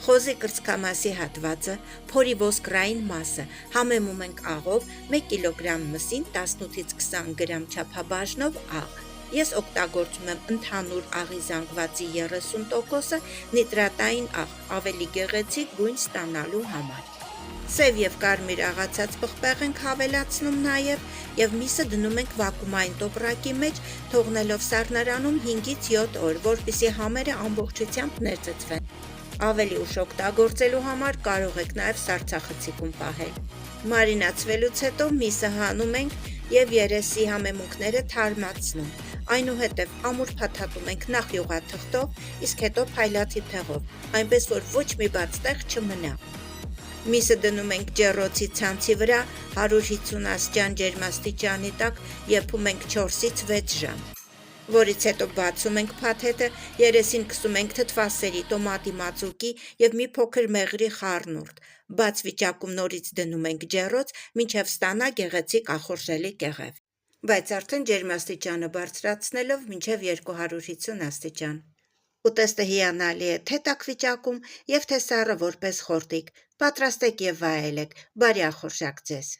Խոզի կրծքամասի հատվածը, փորի ոսկրային մասը համեմում ենք աղով 1 կիլոգրամ մսին 18-ից 20 գրամ չափաբաժնով աղ։ Ես օգտագործում եմ ընդհանուր աղի զանգվածի 30%-ը նիտրատային աղ, ավելի գեղեցիկ գույն ստանալու համար։ Սև և կարմիր աղացած պղպեղ ենք հավելացնում նաև և միսը դնում ենք վակուումային տոպրակի մեջ, թողնելով սառնարանում 5-ից 7 օր, որպեսզի համերը ամբողջությամբ ներծծվեն։ Ավելի ուշ օգտագործելու համար կարող եք նաև սառցախցիկում պահել։ Մարինացվելուց հետո միսը հանում ենք և երեսի համեմունքները թարմացնում։ Այնուհետև ամուր փաթաթում ենք նախ յուղաթղթով, իսկ հետո փայլաթիթեղով, այնպես որ ոչ մի բաց տեղ չմնա։ Միսը դնում ենք ջեռոցի ցանցի վրա 150 աստիճան ջերմաստիճանի տակ եփում ենք 4-ից 6 ժամ, որից հետո բացում ենք փաթեթը, երեսին քսում ենք թթվասերի, տոմատի մածուկի և մի փոքր մեղրի խառնուրդ, բաց վիճակում նորից դնում ենք ջեռոց, մինչև ստանա գեղեցիկ ախորժելի կեղև, բայց արդեն ջերմաստիճանը բարձրացնելով մինչև 250 աստիճան։ Ուտեստը հիանալի է թե տաք վիճակում և թե սառը որպես խորտիկ։ Պատրաստեք և վայելեք։ Բարի ախորժակ ձեզ։